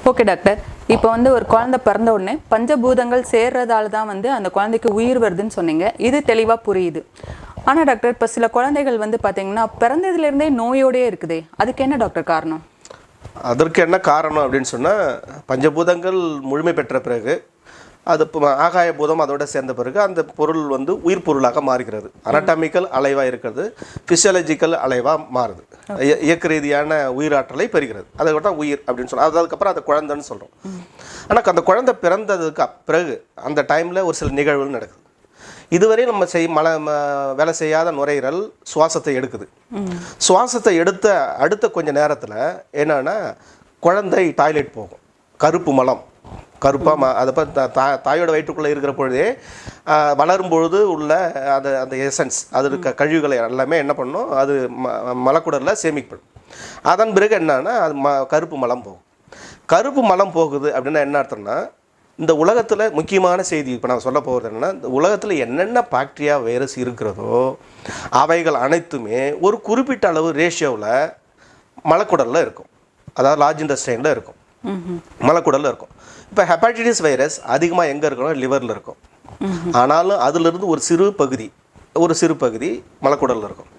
Okay doctor. இப்போ வந்து ஒரு குழந்தை பிறந்த உடனே பஞ்சபூதங்கள் சேர்றதால தான் வந்து அந்த குழந்தைக்கு உயிர் வருதுன்னு சொன்னீங்க. இது தெளிவாக புரியுது. ஆனால் டாக்டர், இப்போ சில குழந்தைகள் வந்து பார்த்தீங்கன்னா பிறந்ததுலேருந்தே நோயோடயே இருக்குதே, அதுக்கு என்ன டாக்டர் காரணம்? அதற்கு என்ன காரணம் அப்படின்னு சொன்னால், பஞ்சபூதங்கள் முழுமை பெற்ற பிறகு அது ஆகாய பூதம் அதோட சேர்ந்த பிறகு அந்த பொருள் வந்து உயிர் பொருளாக மாறுகிறது. அனட்டாமிக்கல் அலைவாக இருக்கிறது, ஃபிசியாலஜிக்கல் அலைவாக மாறுது, இயக்க ரீதியான உயிராற்றலை பெறுகிறது. அதை தான் உயிர் அப்படின்னு சொல்கிறோம். அதுக்கப்புறம் அதை குழந்தைன்னு சொல்கிறோம். ஆனால் அந்த குழந்தை பிறந்ததுக்கு பிறகு அந்த டைமில் ஒரு சில நிகழ்வுகள் நடக்குது. இதுவரை நம்ம வேலை செய்யாத நுரையீரல் சுவாசத்தை எடுக்குது. சுவாசத்தை அடுத்த கொஞ்ச நேரத்தில் என்னன்னா குழந்தை டாய்லெட் போகும். கருப்பு மலம், கருப்பாக அதை தாயோட வயிற்றுக்குள்ளே இருக்கிற பொழுதே வளரும்பொழுது உள்ள அந்த எசன்ஸ், அது இருக்க கழிவுகளை எல்லாமே என்ன பண்ணும், அது மலக்குடலில் சேமிக்கப்படும். அதன் பிறகு என்னன்னா அது கருப்பு மலம் போகும். கருப்பு மலம் போகுது அப்படின்னா என்ன அர்த்தம்னா, இந்த உலகத்தில் முக்கியமான செய்தி இப்போ நான் சொல்ல போகிறது என்னென்னா, இந்த உலகத்தில் என்னென்ன பாக்டீரியா வைரஸ் இருக்கிறதோ அவைகள் அனைத்துமே ஒரு குறிப்பிட்ட அளவு ரேஷியோவில் மலக்குடலில் இருக்கும். அதாவது லார்ஜ் இன்டெஸ்டைனில் இருக்கும், மலக்குடலில் இருக்கும். இப்போ ஹெப்பாட்டிட்டிஸ் வைரஸ் அதிகமாக எங்கே இருக்கணும், லிவரில் இருக்கும். ஆனாலும் அதிலிருந்து ஒரு சிறு பகுதி மலக்குடலில் இருக்கும்.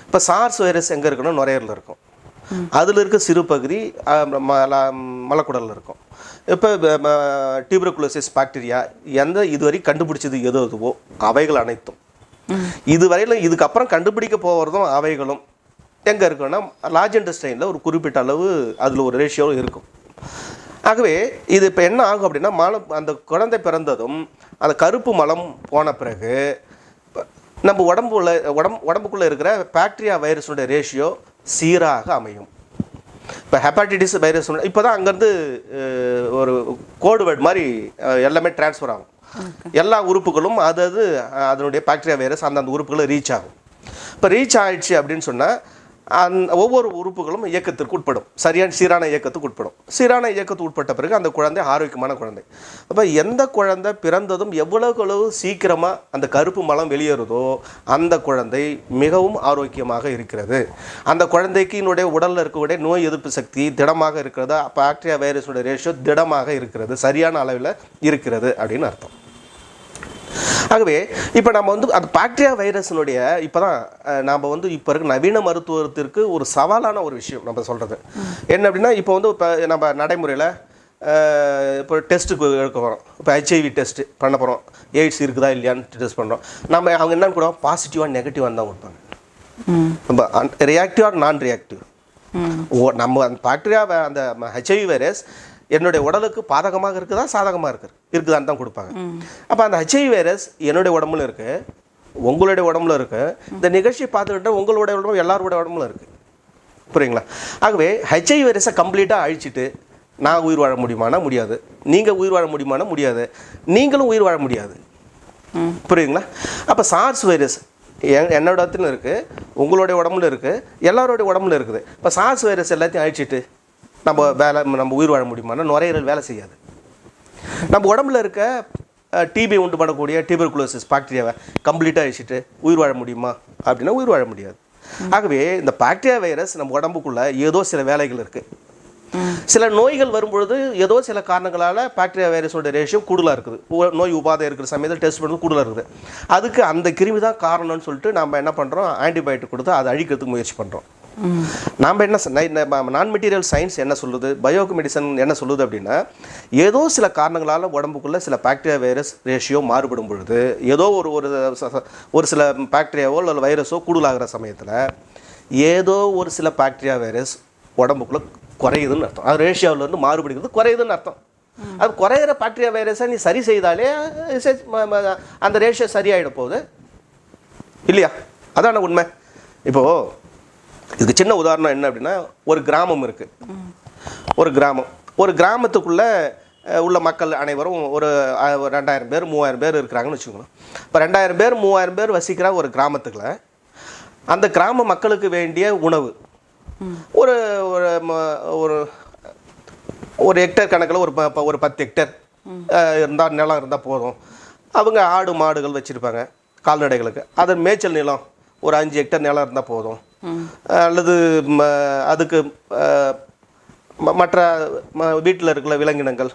இப்போ சார்ஸ் வைரஸ் எங்கே இருக்கணும், நுரையீரலில் இருக்கும். அதில் இருக்க சிறு பகுதி மலக்குடலில் இருக்கும். இப்போ டியூபர்குலோசிஸ் பாக்டீரியா இதுவரை கண்டுபிடிச்சது எதுவோ அவைகள் அனைத்தும் இதுவரையிலும் இதுக்கப்புறம் கண்டுபிடிக்க போகிறதும் அவைகளும் எங்கே இருக்குன்னா லார்ஜ் இன்டெஸ்டைனில் ஒரு குறிப்பிட்ட அளவு அதில் ஒரு ரேஷியோ இருக்கும். ஆகவே இது இப்போ என்ன ஆகும் அப்படின்னா, அந்த குழந்தை பிறந்ததும் அந்த கருப்பு மலம் போன பிறகு நம்ம உடம்புக்குள்ளே இருக்கிற பாக்டீரியா வைரஸோட ரேஷியோ சீராக அமையும். இப்போ ஹெப்பாட்டிட்டிஸ் வைரஸ் இப்போ தான் அங்கேருந்து ஒரு கோடு வேர்டு மாதிரி எல்லாமே டிரான்ஸ்ஃபர் ஆகும். எல்லா உறுப்புகளும் அதனுடைய பாக்டீரியா வைரஸ் அந்தந்த உறுப்புகளை ரீச் ஆகும். இப்போ ரீச் ஆகிடுச்சு அப்படின்னு சொன்னால் ஒவ்வொரு உறுப்புகளும் இயக்கத்திற்கு உட்படும், சீரான இயக்கத்துக்கு உட்படும். சீரான இயக்கத்துக்கு உட்பட்ட பிறகு அந்த குழந்தை ஆரோக்கியமான குழந்தை. அப்போ எந்த குழந்தை பிறந்ததும் எவ்வளவு சீக்கிரமாக அந்த கருப்பு மலம் வெளியேறுதோ அந்த குழந்தை மிகவும் ஆரோக்கியமாக இருக்கிறது. அந்த குழந்தைக்கு உடலில் இருக்கக்கூடிய நோய் எதிர்ப்பு சக்தி திடமாக இருக்கிறது, பாக்டீரியா வைரஸோட ரேஷியோ திடமாக இருக்கிறது, சரியான அளவில் இருக்கிறது அப்படின்னு அர்த்தம். ஆகவே இப்போ நம்ம வந்து அந்த பாக்டீரியா வைரஸினுடைய இப்போ தான் நாம் வந்து இப்போ இருக்க நவீன மருத்துவத்திற்கு ஒரு சவாலான ஒரு விஷயம் நம்ம சொல்கிறது என்ன அப்படின்னா, இப்போ வந்து இப்போ நம்ம நடைமுறையில் இப்போ டெஸ்ட்டுக்கு எடுக்க போகிறோம். இப்போ HIV டெஸ்ட்டு பண்ண போகிறோம், எய்ட்ஸ் இருக்குதா இல்லையான்னு டெஸ்ட் பண்ணுறோம். நம்ம அவங்க என்னன்னு கூட பாசிட்டிவாக நெகட்டிவாக தான் கொடுப்பாங்க. நம்ம ரியாக்டிவ் ஆர் நான் ரியாக்டிவ். நம்ம அந்த பாக்டீரியா அந்த HIV வைரஸ் என்னுடைய உடலுக்கு பாதகமாக இருக்குதா சாதகமாக இருக்குதான்னு தான் கொடுப்பாங்க. அப்போ அந்த HIV வைரஸ் என்னுடைய உடம்புல இருக்குது, உங்களுடைய உடம்புல இருக்குது. இந்த நிகழ்ச்சியை பார்த்துக்கிட்டால் உங்களுடைய உடம்பு எல்லாருடைய உடம்புல இருக்குது. புரியுங்களா? ஆகவே HIV வைரஸை கம்ப்ளீட்டாக அழிச்சிட்டு நான் உயிர் வாழ முடியுமானா முடியாது, நீங்கள் உயிர் வாழ முடியுமானா முடியாது, நீங்களும் உயிர் வாழ முடியாது. புரியுங்களா? அப்போ சார்ஸ் வைரஸ் என்னோட இடத்துல இருக்குது, உங்களுடைய உடம்புல இருக்குது, எல்லாருடைய உடம்புல இருக்குது. இப்போ சார்ஸ் வைரஸ் எல்லாத்தையும் அழிச்சிட்டு நம்ம உயிர் வாழ முடியுமானா நுரையீரல் வேலை செய்யாது. நம்ம உடம்புல இருக்க டிபி உண்டு பண்ணக்கூடிய டியூபர்குலோசிஸ் பாக்டீரியாவை கம்ப்ளீட்டாக அழிச்சிட்டு உயிர் வாழ முடியுமா அப்படின்னா உயிர் வாழ முடியாது. ஆகவே இந்த பாக்டீரியா வைரஸ் நம்ம உடம்புக்குள்ளே ஏதோ சில வேலைகள் இருக்குது. சில நோய்கள் வரும்பொழுது ஏதோ சில காரணங்களால் பாக்டீரியா வைரஸோட ரேஷியோ கூடுதலாக இருக்குது. நோய் உபாதை இருக்கிற சமயத்தில் டெஸ்ட் பண்ணுறது கூடுதலாக இருக்குது. அதுக்கு அந்த கிருமி தான் காரணம்னு சொல்லிட்டு நம்ம என்ன பண்ணுறோம், ஆன்டிபயோட்டிக் கொடுத்து அதை அழிக்கிறதுக்கு முயற்சி பண்ணுறோம். நாம் என்ன நான் மெட்டீரியல் சயின்ஸ் என்ன சொல்லுது, பயோ மெடிசன் என்ன சொல்லுது அப்படின்னா, ஏதோ சில காரணங்களால் உடம்புக்குள்ளே சில பாக்டீரியா வைரஸ் ரேஷியோ மாறுபடும் பொழுது ஏதோ ஒரு சில பாக்டீரியாவோ இல்லை வைரஸோ கூடுதலாகிற சமயத்தில் ஏதோ ஒரு சில பாக்டீரியா வைரஸ் உடம்புக்குள்ளே குறையுதுன்னு அர்த்தம். அது ரேஷியோவிலேருந்து மாறுபடுகிறது குறையுதுன்னு அர்த்தம். அது குறையிற பாக்டீரியா வைரஸை நீ சரி செய்தாலே அந்த ரேஷியோ சரியாயிட போகுது இல்லையா? அதான உண்மை. இப்போது இதுக்கு சின்ன உதாரணம் என்ன அப்படின்னா, ஒரு கிராமம் இருக்குது. ஒரு கிராமத்துக்குள்ளே உள்ள மக்கள் அனைவரும் ஒரு 2000 பேர் 3000 பேர் இருக்கிறாங்கன்னு வச்சுக்கோங்க. இப்போ 2000 பேர் 3000 பேர் வசிக்கிற ஒரு கிராமத்துக்குள்ள அந்த கிராம மக்களுக்கு வேண்டிய உணவு ஒரு ஒரு ஹெக்டேர் கணக்கில் ஒரு 10 ஹெக்டேர் நிலம் இருந்தால் போதும். அவங்க ஆடு மாடுகள் வச்சுருப்பாங்க கால்நடைகளுக்கு. அதன் மேய்ச்சல் நிலம் ஒரு 5 ஹெக்டேர் நிலம் இருந்தால் போதும். அல்லது அதுக்கு மற்ற வீட்டில் இருக்கிற விலங்கினங்கள்,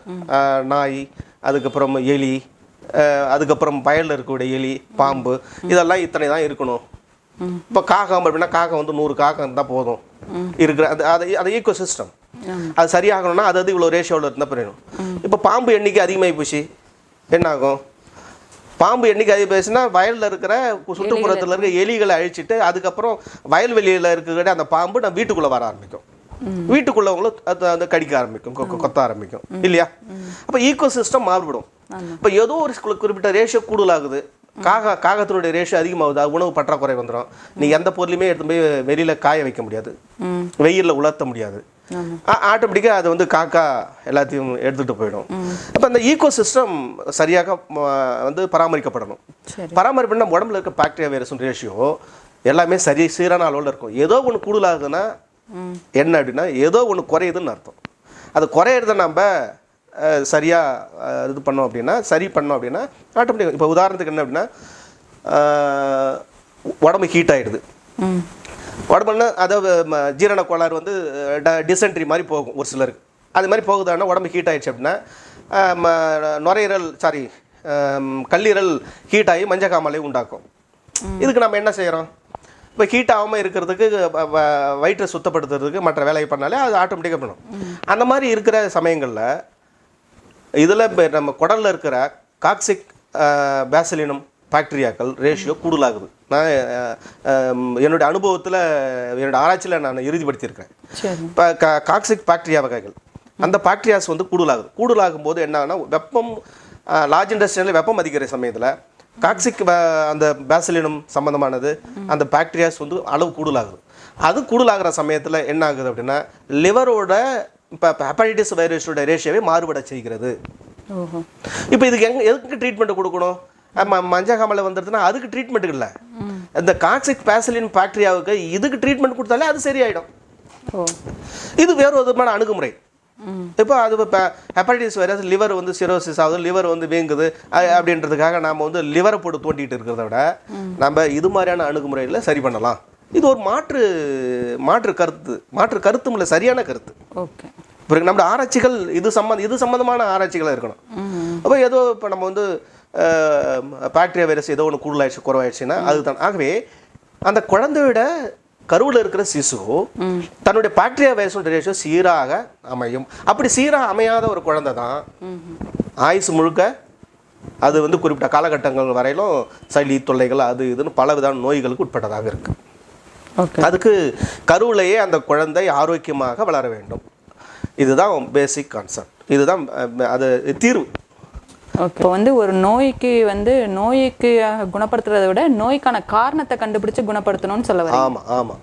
நாய், அதுக்கப்புறம் எலி, அதுக்கப்புறம் வயலில் இருக்கக்கூடிய எலி, பாம்பு, இதெல்லாம் இத்தனை தான் இருக்கணும். இப்போ காகம் அப்படின்னா காகம் வந்து 100 காகம் இருந்தால் போதும் இருக்கிற அது ஈக்கோ சிஸ்டம். அது சரியாகணும்னா அது இவ்வளோ ரேஷியோவில் இருந்தால் புரியணும். இப்போ பாம்பு எண்ணிக்கை அதிகமாகி போச்சு, என்ன ஆகும்? பாம்பு எண்ணிக்கை அதிகம் போச்சுன்னா வயலில் இருக்கிற சுற்றுப்புறத்தில் இருக்கிற எலிகளை அழிச்சிட்டு அதுக்கப்புறம் வயல்வெளியில் இருக்கிற அந்த பாம்பு நம்ம வீட்டுக்குள்ளே வர ஆரம்பிக்கும். வீட்டுக்குள்ளவங்களும் அது கடிக்க ஆரம்பிக்கும், கொத்த ஆரம்பிக்கும் இல்லையா? அப்போ ஈக்கோ சிஸ்டம் மாறுபடும். இப்போ ஏதோ ஒரு குறிப்பிட்ட ரேஷியோ கூடுதலாகுது, காகத்தினுடைய ரேஷியோ அதிகமாகுது, அது உணவு பற்றாக்குறை வந்துடும். நீ எந்த பொருளையுமே எடுத்து போய் வெளியில் காய வைக்க முடியாது, வெயிலில் உலர்த்த முடியாது. ஆட்டோமேட்டிக்காக அது வந்து காக்கா எல்லாத்தையும் எடுத்துகிட்டு போயிடும். அப்போ அந்த ஈக்கோ சிஸ்டம் சரியாக வந்து பராமரிக்கப்படணும். பராமரிப்புனா நம்ம உடம்புல இருக்க பாக்டீரியா வைரஸ் ரேஷியோ எல்லாமே சீரான அளவில் இருக்கும். ஏதோ ஒன்று கூடுதலாகுதுன்னா என்ன அப்படின்னா ஏதோ ஒன்று குறையுதுன்னு அர்த்தம். அது குறையிறத நம்ம சரியாக இது பண்ணோம் அப்படின்னா ஆட்டோமேட்டிக். இப்போ உதாரணத்துக்கு என்ன அப்படின்னா உடம்பு ஹீட் ஆகிடுது. உடம்புன்னா அதாவது ஜீரண கோளாறு வந்து டிசென்ட்ரி மாதிரி போகும் ஒரு சிலருக்கு. அது மாதிரி போகுதுன்னா உடம்பு ஹீட் ஆகிடுச்சு அப்படின்னா கல்லீரல் ஹீட் ஆகி மஞ்சக்காமலை உண்டாக்கும். இதுக்கு நம்ம என்ன செய்கிறோம்? இப்போ ஹீட் ஆகாமல் இருக்கிறதுக்கு வயிற்றை சுத்தப்படுத்துறதுக்கு மற்ற வேலையை பண்ணாலே அது ஆட்டோமேட்டிக்காக பண்ணும். அந்த மாதிரி இருக்கிற சமயங்களில் இதில் நம்ம குடலில் இருக்கிற காக்சிக் பேசிலினம் பாக்டீரியாக்கள் ரேஷியோ கூடுதலாகுது. நான் என்னுடைய அனுபவத்தில் என்னோடய ஆராய்ச்சியில் நான் இறுதிப்படுத்தியிருக்கிறேன். இப்போ காக்சிக் பாக்டீரியா வகைகள் அந்த பாக்டீரியாஸ் வந்து கூடுதலாகும் போது என்னன்னா வெப்பம் லார்ஜ் இண்டஸ்ட்ரியில் வெப்பம் அதிகரிக்கிற சமயத்தில் காக்சிக் அந்த பேசிலினம் சம்மந்தமானது அந்த பாக்டீரியாஸ் வந்து அளவு கூடுதலாகுது. அது கூடுதலாகிற சமயத்தில் என்ன ஆகுது அப்படின்னா லிவரோட இப்போ ஹெப்படைட்டிஸ் வைரஸோட ரேஷியோவை மாறுபட செய்கிறது. இப்போ இதுக்கு எதுக்கு ட்ரீட்மெண்ட் கொடுக்கணும்? மஞ்சக்காமலை வந்துடுதுன்னா அதுக்கு ட்ரீட்மெண்ட் இல்லை. இந்த காக்சிக் பேசிலின் பாக்டீரியாவுக்கு இதுக்கு ட்ரீட்மெண்ட் கொடுத்தாலே அது சரியாயிடும். இது வேறு விதமான அணுகுமுறை. இப்போ அது இப்போ ஹெப்படைட்டிஸ் வைரஸ் லிவர் வந்து சிரோசிஸ் ஆகுது, லிவர் வந்து வீங்குது அப்படின்றதுக்காக நாம் வந்து லிவரை போட்டு தோண்டிட்டு இருக்கிறத விட நம்ம இது மாதிரியான அணுகுமுறையில் சரி பண்ணலாம். இது ஒரு மாற்று கருத்தும் இல்லை, சரியான கருத்து. பிறகு நம்ம ஆராய்ச்சிகள் இது சம்மந்தமான ஆராய்ச்சிகளாக இருக்கணும். அப்போ ஏதோ இப்போ நம்ம வந்து பாக்டீரியா வைரஸ் ஏதோ ஒன்று கூடுதலாயிடுச்சு குறைவாயிடுச்சுன்னா அதுதான். ஆகவே அந்த குழந்தையோட கருவில் இருக்கிற சிசு தன்னுடைய பாக்டீரியா வைரஸோட ரேஷியோ சீராக அமையும். அப்படி சீராக அமையாத ஒரு குழந்தை தான் ஆயுசு முழுக்க அது வந்து குறிப்பிட்ட காலகட்டங்கள் வரையிலும் சளி தொல்லைகள் அது இதுன்னு பல விதமான நோய்களுக்கு உட்பட்டதாக இருக்கு. அதுக்கு கருவிலேயே அந்த குழந்தை ஆரோக்கியமாக வளர வேண்டும். இதுதான் பேசிக் கான்செப்ட், இதுதான் அது தீர்வு. இப்போ வந்து ஒரு நோய்க்கு குணப்படுத்துறதை விட நோய்க்கான காரணத்தை கண்டுபிடிச்சு குணப்படுத்தணும்னு சொல்ல வரீங்க. ஆமாம்.